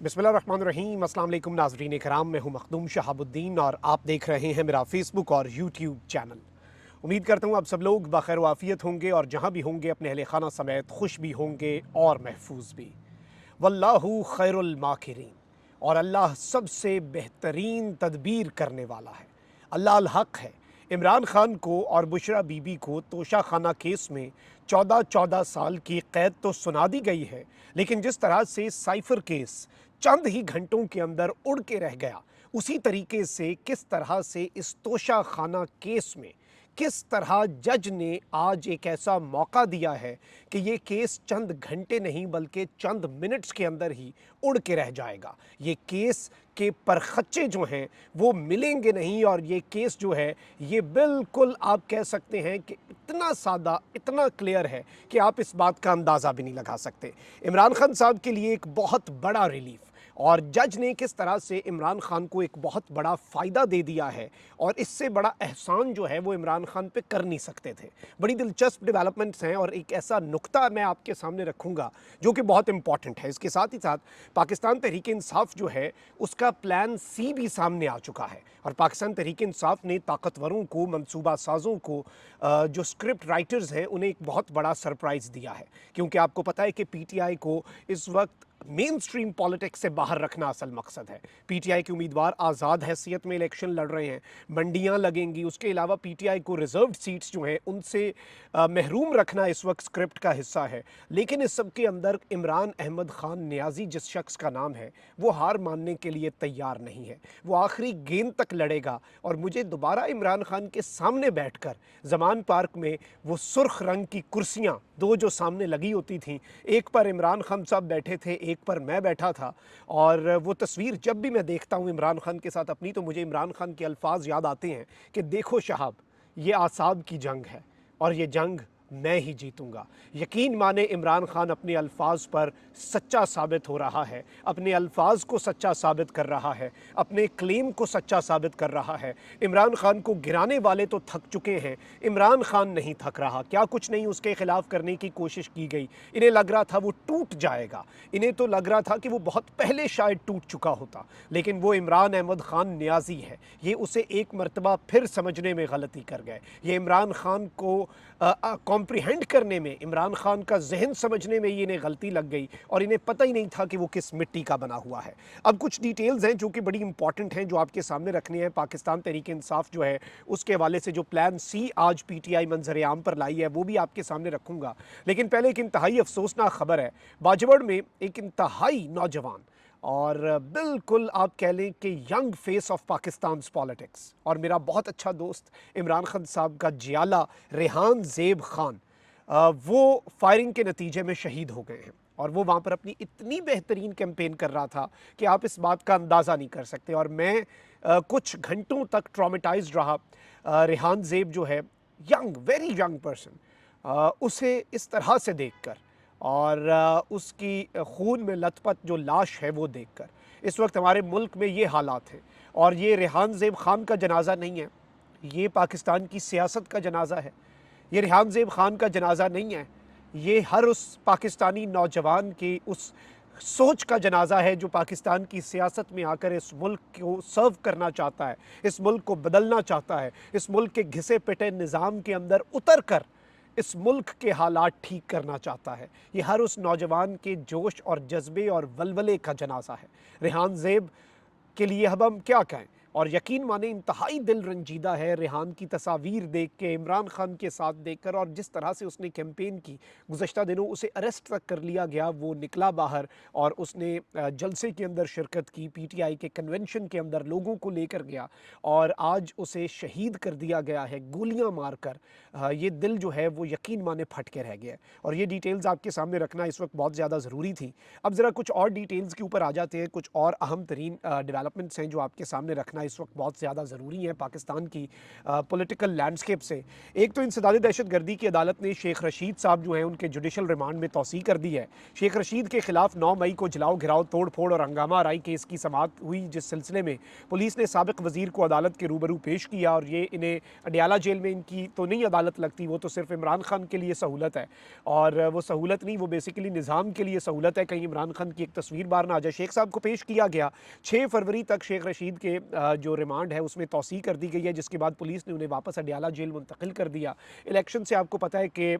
बिस्मिल्लाहिर्रहमानिर्रहीम। अस्सलाम वालेकुम नाज़रीन कराम, मैं हूं मखदूम शहाबुद्दीन और आप देख रहे हैं मेरा फेसबुक और यूट्यूब चैनल। उम्मीद करता हूं आप सब लोग बखैर वाफ़ियत होंगे और जहां भी होंगे अपने अहले खाना समेत खुश भी होंगे और महफूज भी। वल्लाहु खैरुल माकिरीन, और अल्लाह सबसे बेहतरीन तदबीर करने वाला है। अल्लाह अल हक है। इमरान खान को और बुशरा बीबी को तोशा खाना केस में 14-14 साल की कैद तो सुना दी गई है, लेकिन जिस तरह से साइफर केस चंद ही घंटों के अंदर उड़ के रह गया, उसी तरीके से किस तरह से इस तोशा खाना केस में किस तरह जज ने आज एक ऐसा मौका दिया है कि ये केस चंद घंटे नहीं बल्कि चंद मिनट्स के अंदर ही उड़ के रह जाएगा। ये केस के परखच्चे जो हैं वो मिलेंगे नहीं, और ये केस जो है ये बिल्कुल आप कह सकते हैं कि इतना सादा, इतना क्लियर है कि आप इस बात का अंदाज़ा भी नहीं लगा सकते। इमरान खान साहब के लिए एक बहुत बड़ा रिलीफ, और जज ने किस तरह से इमरान खान को एक बहुत बड़ा फ़ायदा दे दिया है, और इससे बड़ा एहसान जो है वो इमरान खान पे कर नहीं सकते थे। बड़ी दिलचस्प डेवलपमेंट्स हैं, और एक ऐसा नुक्ता मैं आपके सामने रखूंगा जो कि बहुत इंपॉर्टेंट है। इसके साथ ही साथ पाकिस्तान तहरीक इंसाफ जो है उसका प्लान सी भी सामने आ चुका है, और पाकिस्तान तहरीक इंसाफ ने ताकतवरों को, मंसूबा साजों को, जो स्क्रिप्ट राइटर्स हैं उन्हें एक बहुत बड़ा सरप्राइज़ दिया है। क्योंकि आपको पता है कि पीटीआई को इस वक्त मेन स्ट्रीम पॉलिटिक्स से बाहर रखना असल मकसद है। पीटीआई के उम्मीदवार आज़ाद हैसियत में इलेक्शन लड़ रहे हैं, मंडियां लगेंगी, उसके अलावा पीटीआई को रिजर्व्ड सीट्स जो हैं उनसे महरूम रखना इस वक्त स्क्रिप्ट का हिस्सा है। लेकिन इस सब के अंदर इमरान अहमद खान नियाजी जिस शख्स का नाम है वो हार मानने के लिए तैयार नहीं है। वो आखिरी गेंद तक लड़ेगा, और मुझे दोबारा इमरान खान के सामने बैठकर जमान पार्क में वो सुर्ख रंग की कुर्सियाँ दो जो सामने लगी होती थीं, एक पर इमरान खान साहब बैठे थे, एक पर मैं बैठा था, और वो तस्वीर जब भी मैं देखता हूँ इमरान खान के साथ अपनी, तो मुझे इमरान खान के अल्फाज याद आते हैं कि देखो शहाब, ये आसाब की जंग है और ये जंग मैं ही जीतूंगा। यकीन माने इमरान खान अपने अल्फाज पर सच्चा साबित हो रहा है, अपने अल्फाज को सच्चा साबित कर रहा है, अपने क्लेम को सच्चा साबित कर रहा है। इमरान खान को गिराने वाले तो थक चुके हैं, इमरान खान नहीं थक रहा। क्या कुछ नहीं उसके खिलाफ करने की कोशिश की गई, इन्हें लग रहा था वो टूट जाएगा, इन्हें तो लग रहा था कि वो बहुत पहले शायद टूट चुका होता, लेकिन वो इमरान अहमद खान नियाजी है, ये उसे एक मरतबा फिर समझने में गलती कर गए। ये इमरान खान को कॉम्प्रिहेंड करने में, इमरान खान का जहन समझने में ये इन्हें गलती लग गई, और इन्हें पता ही नहीं था कि वो किस मिट्टी का बना हुआ है। अब कुछ डिटेल्स हैं जो कि बड़ी इंपॉर्टेंट हैं, जो आपके सामने रखनी है। पाकिस्तान तहरीक इंसाफ जो है उसके हवाले से जो प्लान सी आज पीटीआई मंजर आम पर लाई है वो भी आपके सामने रखूंगा। लेकिन पहले एक इंतहाई अफसोसनाक खबर है। बाजवड़ में एक इंतहाई नौजवान और बिल्कुल आप कह लें कि young face of Pakistan politics, और मेरा बहुत अच्छा दोस्त इमरान खान साहब का जियाला रेहान ज़ेब खान, वो फायरिंग के नतीजे में शहीद हो गए हैं। और वो वहाँ पर अपनी इतनी बेहतरीन कैंपेन कर रहा था कि आप इस बात का अंदाज़ा नहीं कर सकते। और मैं कुछ घंटों तक ट्रॉमेटाइज्ड रहा। रेहान ज़ेब जो है, यंग, वेरी यंग पर्सन, उसे इस तरह से देखकर, और उसकी खून में लथपथ जो लाश है वो देखकर, इस वक्त हमारे मुल्क में ये हालात हैं। और ये रेहान ज़ेब खान का जनाजा नहीं है, ये पाकिस्तान की सियासत का जनाजा है। ये रेहान ज़ेब खान का जनाजा नहीं है, ये हर उस पाकिस्तानी नौजवान की उस सोच का जनाजा है जो पाकिस्तान की सियासत में आकर इस मुल्क को सर्व करना चाहता है, इस मुल्क को बदलना चाहता है, इस मुल्क के घिसे पिटे निज़ाम के अंदर उतर कर इस मुल्क के हालात ठीक करना चाहता है। ये हर उस नौजवान के जोश और जज्बे और वलवले का जनाजा है। रेहान ज़ेब के लिए अब हम क्या कहें। और यकीन माने इंतहाई दिल रंजीदा है रेहान की तस्वीर देख के, इमरान खान के साथ देखकर, और जिस तरह से उसने कैंपेन की। गुज़श्ता दिनों उसे अरेस्ट तक कर लिया गया, वो निकला बाहर और उसने जलसे के अंदर शिरकत की, पीटीआई के कन्वेंशन के अंदर लोगों को लेकर गया, और आज उसे शहीद कर दिया गया है गोलियां मारकर। ये दिल जो है वो यकीन माने फट के रह गया है, और ये डिटेल्स आपके सामने रखना इस वक्त बहुत ज़्यादा ज़रूरी थी। अब ज़रा कुछ और डिटेल्स के ऊपर आ जाते हैं, कुछ और अहम तरीन डेवलपमेंट्स हैं जो आपके सामने रखना करना इस वक्त बहुत ज़्यादा ज़रूरी है पाकिस्तान की पॉलिटिकल लैंडस्केप से। एक तो इंसदादी दहशतगर्दी की अदालत ने शेख रशीद साहब जो हैं उनके जुडिशल रिमांड में तौसीह कर दी है। शेख रशीद के खिलाफ 9 मई को जलाओ घिराव तोड़ फोड़ और हंगामा आराई केस की समाअत हुई, जिस सिलसिले में पुलिस ने साबिक वजीर को अदालत के रूबरू पेश किया और ये इन्हें अडियाला जेल में इनकी तो नहीं अदालत लगती, वो तो सिर्फ इमरान खान के लिए सहूलत है और वो सहूलत नहीं, वो बेसिकली निज़ाम के लिए सहूलत है, कहीं इमरान खान की एक तस्वीर बाहर ना आ जाए। शेख साहब को पेश किया गया 6 फरवरी तक शेख रशीद के जो रिमांड है उसमें तौसीह कर दी गई है, जिसके बाद पुलिस ने उन्हें वापस अडियाला जेल मुंतकिल कर दिया। इलेक्शन से आपको पता है कि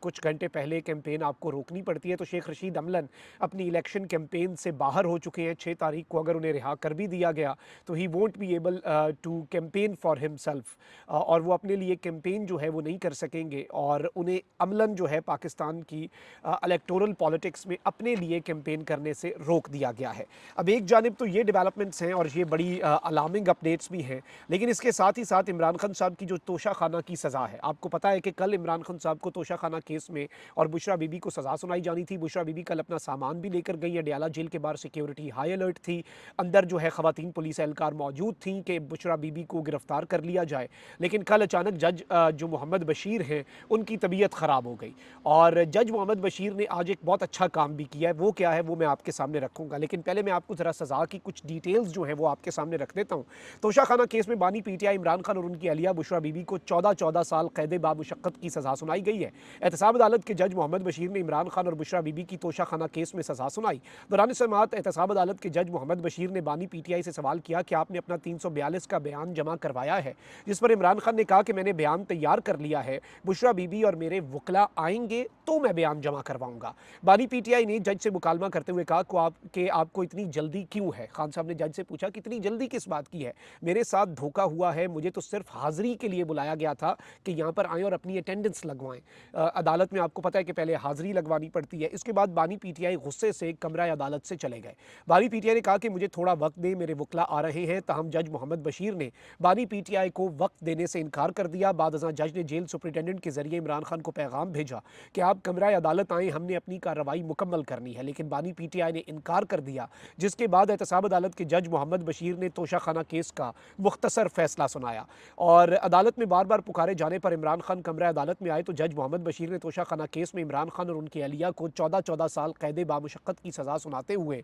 कुछ घंटे पहले कैंपेन आपको रोकनी पड़ती है, तो शेख रशीद अमलन अपनी इलेक्शन कैंपेन से बाहर हो चुके हैं। 6 तारीख को अगर उन्हें रिहा कर भी दिया गया तो ही won't be able to campaign for himself, और वो अपने लिए कैंपेन जो है वो नहीं कर सकेंगे और उन्हें अमलन जो है पाकिस्तान की इलेक्टोरल पॉलिटिक्स में अपने लिए कैंपेन करने से रोक दिया गया है। अब एक जानिब तो ये डेवलपमेंट्स हैं और ये बड़ी अलार्मिंग अपडेट्स भी हैं, लेकिन इसके साथ ही साथ इमरान खान साहब की जो तोशा खाना की सज़ा है, आपको पता है कि कल इमरान खान साहब को तोशा खाना केस में और बुशरा बीबी को सज़ा सुनाई जानी थी। बुशरा बीबी कल अपना सामान भी लेकर गई, अडियाला जेल के बाहर सिक्योरिटी हाई अलर्ट थी, अंदर जो है ख़वातीन पुलिस एहलकार मौजूद थी कि बुशरा बीबी को गिरफ्तार कर लिया जाए। लेकिन कल अचानक जज जो मोहम्मद बशीर हैं उनकी तबीयत ख़राब हो गई और जज मोहम्मद बशीर ने आज एक बहुत अच्छा काम भी किया है। वो क्या है वो मैं आपके सामने रखूँगा, लेकिन पहले मैं आपको ज़रा सज़ा की कुछ डिटेल्स जो हैं वो आपके सामने रख देता हूँ। तोशा खाना केस में बानी पीटीआई इमरान खान और उनकी अलिया बुशरा बीबी को 14-14 साल कैद बामुशक्कत की सज़ा सुनाई गई है। एहतसाब अदालत के जज मोहम्मद बशीर ने इमरान खान और बुशरा बीबी की तोशा खाना केस में सज़ा सुनाई। दौरान समाअत एहतसाब अदालत के जज मोहम्मद बशीर ने बानी पीटीआई से सवाल किया कि आपने अपना 342 का बयान जमा करवाया है, जिस पर इमरान खान ने कहा कि मैंने बयान तैयार कर लिया है, बुशरा बीबी और मेरे वकला आएंगे तो मैं बयान जमा करवाऊंगा। बानी पीटीआई ने जज से मुकालमा करते हुए कहा कि आपको इतनी जल्दी क्यों है। खान साहब ने जज से पूछा कि इतनी जल्दी किस बात की है, मेरे साथ धोखा हुआ है, मुझे तो सिर्फ हाजिरी के लिए बुलाया गया था कि यहाँ पर आएँ और अपनी अटेंडेंस लगवाएं। अदालत में आपको पता है कि पहले हाजिरी लगवानी पड़ती है। इसके बाद बानी पीटीआई गुस्से से कमरा अदालत से चले गए। बानी पीटीआई ने कहा कि मुझे थोड़ा वक्त दें, मेरे वकला आ रहे हैं। तहम जज मोहम्मद बशीर ने बानी पीटीआई को वक्त देने से इनकार कर दिया। बाद जज ने जेल सुपरिटेंडेंट के जरिए इमरान खान को पैगाम भेजा कि आप कमरा अदालत आएँ, हमने अपनी कार्रवाई मुकम्मल करनी है, लेकिन बानी पीटीआई ने इनकार कर दिया, जिसके बाद एहतसाब अदालत के जज मोहम्मद बशीर ने तोशा खाना केस का मुख्तसर फैसला सुनाया और अदालत में बार बार पुकारे जाने पर इमरान खान कमरा अदालत में आए तो जज मोहम्मद बशीर ने तोशा खाना केस में इमरान खान और उनकी अलिया को 14-14 साल कैद बामुशक्कत की सज़ा सुनाते हुए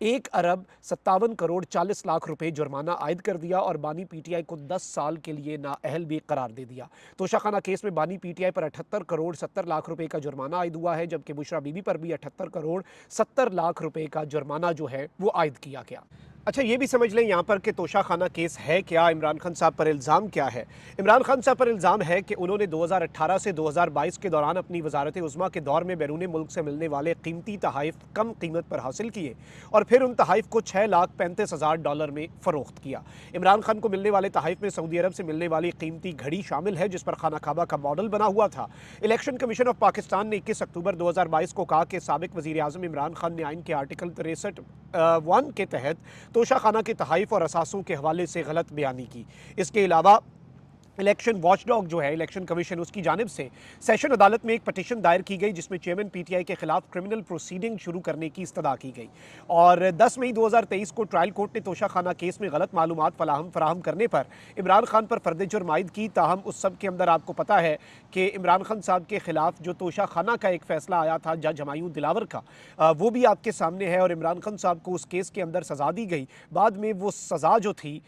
1 अरब 57 करोड़ 40 लाख रुपए जुर्माना आयद कर दिया और बानी पीटीआई को 10 साल के लिए नाअहल भी करार दे दिया। तोशा खाना केस में बानी पीटीआई पर 78 करोड़ 70 लाख रुपए का जुर्माना आयद हुआ है, जबकि बुशरा बीबी पर भी 78 करोड़ 70 लाख रुपए का जुर्माना जो है वो आयद किया गया। अच्छा, ये भी समझ लें यहाँ पर कि तोशा खाना केस है क्या, इमरान खान साहब पर इल्ज़ाम क्या है। इमरान खान साहब पर इल्ज़ाम है कि उन्होंने 2018 से 2022 के दौरान अपनी वजारत उज़्मा के दौर में बैरून मुल्क से मिलने वाले कीमती तहाइफ कम कीमत पर हासिल किए और फिर उन तहाइफ को $6,35,000 में फ़रोख्त किया। इमरान खान को मिलने वाले तहाइफ में सऊदी अरब से मिलने वाली कीमती घड़ी शामिल है, जिस पर खाना काबा का मॉडल बना हुआ था। इलेक्शन कमीशन ऑफ पाकिस्तान ने 21 अक्टूबर 2022 को कहा कि साबिक वज़ीर आज़म इमरान खान ने आइन के आर्टिकल 63(1) के तहत तोशा खाना के तहाइफ और असासों के हवाले से गलत बयानी की। इसके अलावा इलेक्शन वॉचडॉग जो है इलेक्शन कमीशन, उसकी जानिब से सेशन अदालत में एक पटिशन दायर की गई जिसमें चेयरमैन पीटीआई के खिलाफ क्रिमिनल प्रोसीडिंग शुरू करने की इस्तदा की गई और 10 मई 2023 को ट्रायल कोर्ट ने तोशा खाना केस में गलत मालूमात फराहम करने पर इमरान खान पर फर्द जुर्म आयद की। ताहम उस सब के अंदर आपको पता है कि इमरान खान साहब के खिलाफ जो तोशा खाना का एक फ़ैसला आया था जज हमायूं दिलावर का, वो भी आपके सामने है और इमरान खान साहब को उस केस के अंदर सज़ा दी गई। बाद में वो सज़ा जो थी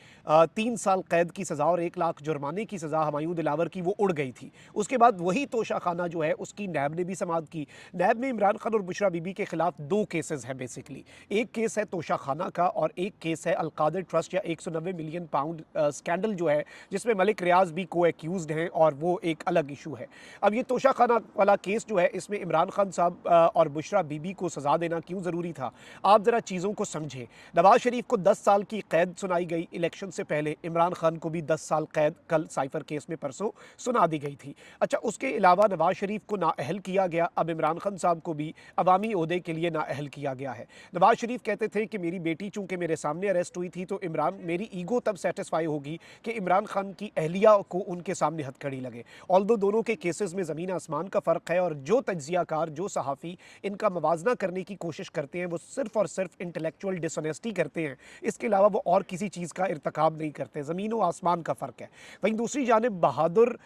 3 साल कैद की सज़ा और 1 लाख जुर्माने की सज़ा हमायूं दिलावर की, वो उड़ गई थी। उसके बाद वही तोशा खाना जो है उसकी नैब ने भी समाअत की। नैब में इमरान खान और बुशरा बीबी के खिलाफ 2 केसेस हैं बेसिकली। एक केस है तोशा खाना का और एक केस है अलकादर ट्रस्ट या 190 मिलियन पाउंड स्कैंडल जो है, जिसमें मलिक रियाज भी को एक्यूज्ड हैं और वो एक अलग इशू है। अब ये तोशा खाना वाला केस जो है, इसमें इमरान खान साहब और बुशरा बीबी को सज़ा देना क्यों ज़रूरी था, आप ज़रा चीज़ों को समझें। नवाज शरीफ को 10 साल की कैद सुनाई गई इलेक्शन से पहले, इमरान खान को भी 10 साल कैद कल साइफर केस में परसों सुना दी गई थी। अच्छा, उसके अलावा नवाज शरीफ को नाअहल किया गया, अब इमरान खान साहब को भी अवामी ओहदे के लिए नाअहल किया गया है। नवाज शरीफ कहते थे कि मेरी बेटी चूंकि मेरे सामने अरेस्ट हुई थी तो इमरान मेरी ईगो तब सेटिस्फाई होगी कि इमरान खान की अहलिया को उनके सामने हथकड़ी लगे। ऑल्दो दोनों के केसेस में ज़मीन आसमान का फ़र्क है और जो तज्जियाकार, जो सहाफ़ी इनका मवाजना करने की कोशिश करते हैं वो सिर्फ़ और सिर्फ इंटेलेक्चुअल डिसऑनेस्टी करते हैं, इसके अलावा वो और किसी चीज़ का इर्तकाब नहीं करते। ज़मीन व आसमान का फ़र्क है। वहीं दूसरी जानिब बहादुर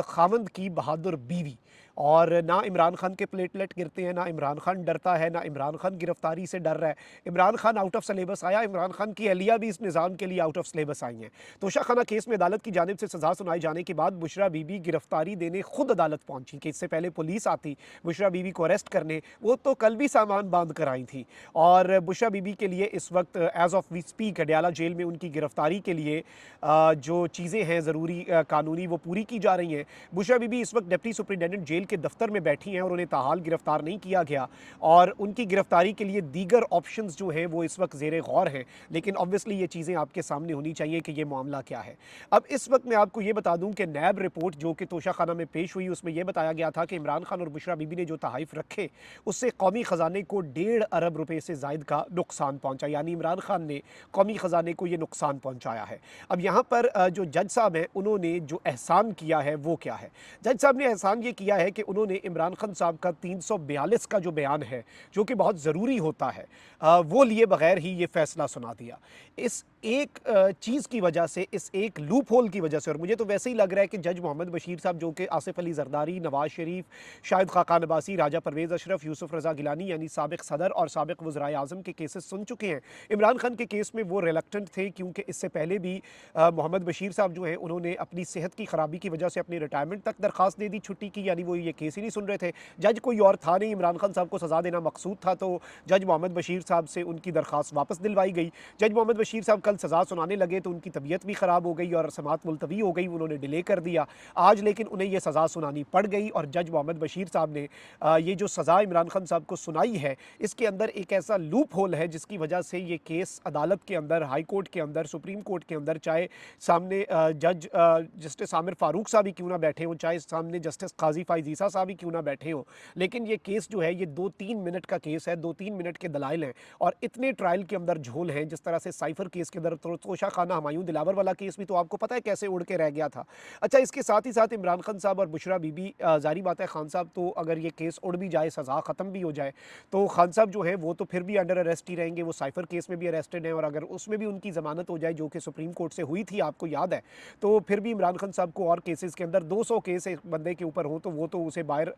खामंद की बहादुर बीवी, और ना इमरान खान के प्लेटलेट गिरते हैं, ना इमरान खान डरता है, ना इमरान खान गिरफ्तारी से डर रहा है। Imran Khan out of syllabus आया, इमरान खान की अहलिया भी इस निज़ाम के लिए आउट ऑफ सिलेबस आई हैं। तोशाखाना केस में अदालत की जानिब से सज़ा सुनाई जाने के बाद बुशरा बीबी गिरफ्तारी देने खुद अदालत पहुंची कि इससे पहले पुलिस आती बुशरा बीबी को अरेस्ट करने, वो तो कल भी सामान बांध कर आई थी। और बुशरा बीबी के लिए इस वक्त as of we speak Adiala jail में उनकी गिरफ्तारी के लिए जो चीज़ें हैं ज़रूरी कानूनी वो पूरी की जा रही हैं। बुशरा बीबी इस वक्त डिप्टी सुपरिटेंडेंट जेल के दफ्तर में बैठी हैं और उन्हें ताहाल गिरफ्तार नहीं किया गया, और उनकी गिरफ्तारी के लिए दीगर ऑप्शंस जो हैं वो इस वक्त ज़ेरे गौर हैं। लेकिन ऑब्वियसली ये चीज़ें आपके सामने होनी चाहिए कि ये मामला क्या है। अब इस वक्त मैं आपको ये बता दूं कि नैब रिपोर्ट जो कि तोशाखाना में पेश हुई उसमें यह बताया गया था कि इमरान खान और बुशरा बीबी ने जो तहाइफ रखे उससे कौमी ख़जाने को 1.5 अरब रुपये से ज़ायद का नुकसान पहुँचा, यानी इमरान खान ने कौमी ख़जाने को ये नुकसान पहुँचाया है। अब यहाँ पर जो जज साहब हैं उन्होंने जो एहसान किया है वो क्या है। जज साहब ने एहसान ये किया है कि उन्होंने इमरान खान साहब का 342 का जो बयान है जो कि बहुत ज़रूरी होता है वो लिए बगैर ही ये फ़ैसला सुना दिया। इस एक चीज़ की वजह से, इस एक लूप होल की वजह से, और मुझे तो वैसे ही लग रहा है कि जज मोहम्मद बशीर साहब जो कि आसिफ अली जरदारी, नवाज शरीफ, शाहिद खाकान अब्बासी, राजा परवेज़ अशरफ, यूसुफ रज़ा गिलानी यानी साबिक़ सदर और साबिक़ वज़राए आज़म के केसेस सुन चुके हैं। इमरान खान के केस में वो रिलक्टेंट थे क्योंकि इससे पहले भी मोहम्मद बशीर साहब जो हैं उन्होंने अपनी सेहत की ख़राबी की वजह से अपनी रिटायरमेंट तक दरख्वास्त दे दी छुट्टी की, यानी वो ये केस ही नहीं सुन रहे थे। जज कोई और था नहीं, इमरान खान साहब को सज़ा देना मकसूद था, तो जज मोहम्मद बशीर साहब से उनकी दरख्वास्त वापस दिलवाई गई। जज मोहम्मद बशीर साहब कल सज़ा सुनाने लगे तो उनकी तबीयत भी ख़राब हो गई और समात मुलतवी हो गई, उन्होंने डिले कर दिया। आज लेकिन उन्हें यह सज़ा सुनानी पड़ गई और जज मोहम्मद बशीर साहब ने ये जो सज़ा इमरान खान साहब को सुनाई है इसके अंदर एक ऐसा लूप होल है जिसकी वजह से ये केस अदालत के अंदर, हाई कोर्ट के अंदर, सुप्रीम कोर्ट के अंदर, चाहे सामने जज जस्टिस आमिर फारूक साहब ही क्यों ना बैठे हों, चाहे सामने जस्टिस काजी फाइजीसा साहब ही क्यों ना बैठे हों, लेकिन ये केस जो है ये 2-3 मिनट का केस है, 2-3 मिनट के दलाइल हैं और इतने ट्रायल के अंदर झोल हैं। जिस तरह से साइफर केस के अंदर तोशाखाना हुमायूं दिलावर वाला केस भी तो आपको पता है कैसे उड़ के रह गया था। अच्छा, इसके साथ ही साथ इमरान खान साहब और बुशरा बीबी, जारी बात है खान साहब तो अगर ये केस उड़ भी जाए, सज़ा ख़त्म भी हो जाए, तो खान साहब जो है वो तो फिर भी अंडर अरेस्ट ही रहेंगे। वो साइफर केस में भी अरेस्टेड हैं और अगर उसमें भी उनकी ज़मानत हो जाए जो कि सुप्रीम कोर्ट से हुई थी, आपको याद है, तो फिर भी इमरान खान साहब को और केसेस के अंदर 200 केस एक बंदे के ऊपर हो तो वो तो उसे बाहर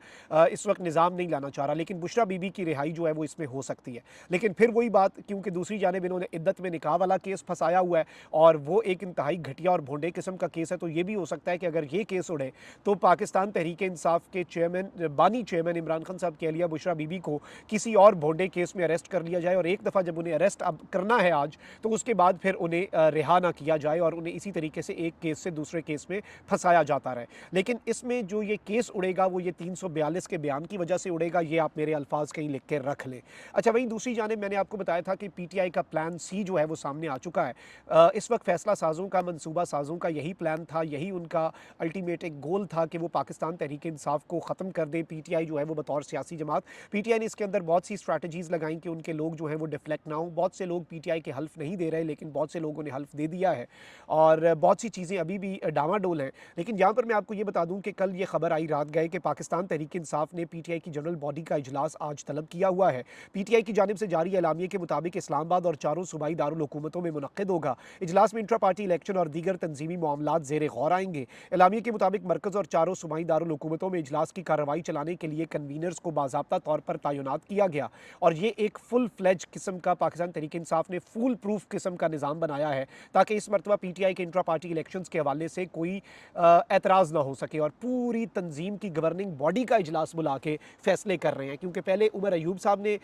इस वक्त निज़ाम नहीं लाना चाह रहा, लेकिन बुशरा बीबी की रिहाई जो है वो इसमें हो सकती है। लेकिन फिर वही बात, क्योंकि दूसरी जानिब इन्होंने इद्दत में निकाह वाला केस फंसाया हुआ है और वो एक इंतहाई घटिया और भोंडे किस्म का केस है, तो ये भी हो सकता है कि अगर ये केस उड़े तो पाकिस्तान तहरीक इंसाफ के चेयरमैन, बानी चेयरमैन इमरान खान साहब की अहलिया बुशरा बीबी को किसी और भोंडे केस में अरेस्ट कर लिया जाए और एक दफ़ा जब उन्हें अरेस्ट अब करना है आज, तो उसके बाद फिर उन्हें रिहा ना किया जाए और उन्हें इसी तरीके से एक केस से दूसरे केस में फंसाया जाता रहे। लेकिन इसमें जो ये केस उड़ेगा वो ये 342 के बयान की वजह से उड़ेगा, ये आप मेरे अल्फाज कहीं लिख के रख लें। अच्छा, वहीं दूसरी जानिब मैंने आपको बताया था कि पीटीआई का प्लान सी जो है वो सामने आ चुका है। इस वक्त फैसला साजों का, मनसूबा साजों का यही प्लान था, यही उनका अल्टीमेट एक गोल था कि वो पाकिस्तान तहरीक इंसाफ को ख़त्म कर दे। पीटीआई जो है वो बतौर सियासी जमात, पीटीआई ने इसके अंदर बहुत सी स्ट्रैटेजीज़ लगाई कि उनके लोग जो हैं वो डिफ्लेक्ट ना हों। बहुत से लोग पीटीआई के हल्फ नहीं दे रहे, लेकिन बहुत से लोगों ने हल्फ दे दिया है और बहुत सी चीज़ें अभी भी डामाडोल हैं। लेकिन यहाँ पर मैं आपको ये बता दूँ कि कल ये खबर आई रात गए कि पाकिस्तान तहरीक इंसाफ ने पीटीआई की जनरल बॉडी का इजलास आज तलब किया हुआ है। पीटीआई की जानिब से जारी एलामिये के मुताबिक इस्लामाबाद और चारों सूबाई दारुल हुकूमतों में मुनक्किद होगा। इजलास में इंट्रा पार्टी इलेक्शन और दीगर तंजीमी मामलात ज़ेरे गौर आएंगे। एलामिये के मुताबिक मरकज़ और चारों सूबाई दारुल हुकूमतों में इजलास की कार्रवाई चलाने के लिए कन्वीनर्स को बाज़ाब्ता तौर पर तैनात किया गया और ये एक फुल फ्लेज किस्म का, पाकिस्तान तहरीक इंसाफ ने फुल प्रूफ किस्म का निज़ाम बनाया है ताकि इस मरतबा पीटीआई के इंट्रा पार्टी इलेक्शन के हवाले से कोई एतराज़ ना हो सके और पूरी तंजीम की गवर्नेंस गवर्निंग बॉडी का इजलास बुला के फैसले कर रहे हैं, क्योंकि पहले उमर अयूब साहब ने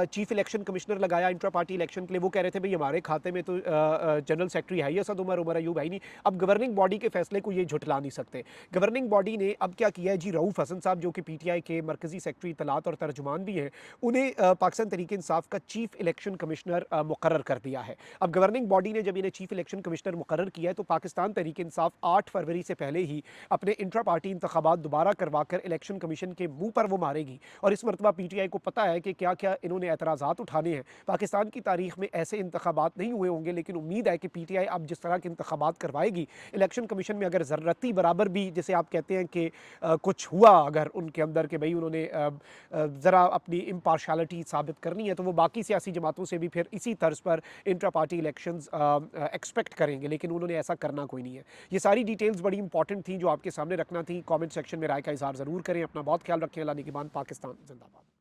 चीफ इलेक्शन कमिश्नर लगाया इंट्रा पार्टी इलेक्शन के लिए, वो कह रहे थे भाई हमारे खाते में तो जनरल सेक्रेटरी है ही असद उमर अयूब है ही नहीं। अब गवर्निंग बॉडी के फैसले को ये झुटला नहीं सकते। गवर्निंग बॉडी ने अब क्या किया है जी, रऊफ हसन साहब जो कि पीटीआई के मरकजी सेक्रेटरी इतलात और तर्जुमान भी हैं, उन्हें पाकिस्तान तहरीक इंसाफ का चीफ इलेक्शन कमिश्नर मुकर्रर कर दिया है। अब गवर्निंग बॉडी ने जब इन्हें चीफ इलेक्शन कमिश्नर मुकर्रर किया है तो पाकिस्तान तहरीक इंसाफ 8 फरवरी से पहले ही अपने इंट्रा पार्टी इंतखाबात दोबारा करवाकर इलेक्शन कमीशन के मुंह पर वो मारेगी। और इस मरतबा पीटीआई को पता है कि क्या क्या इन्होंने एतराज़ात उठाने हैं। पाकिस्तान की तारीख में ऐसे इंतखाबात नहीं हुए होंगे, लेकिन उम्मीद है कि पीटीआई अब जिस तरह के इंतखाबात करवाएगी इलेक्शन कमीशन में, अगर ज़रूरती बराबर भी जैसे आप कहते हैं कि कुछ हुआ अगर उनके अंदर कि भाई उन्होंने ज़रा अपनी इम्पार्शलिटी साबित करनी है, तो वो बाकी सियासी जमातों से भी फिर इसी तर्ज पर इंट्रा पार्टी इलेक्शंस एक्सपेक्ट करेंगे, लेकिन उन्होंने ऐसा करना कोई नहीं है। ये सारी डिटेल्स बड़ी इंपॉर्टेंट थी जो आपके सामने रखना थी। कमेंट सेक्शन में राय का इजहार ज़रूर करें। अपना बहुत ख्याल रखें। अल्लाह निगहबान। पाकिस्तान जिंदाबाद।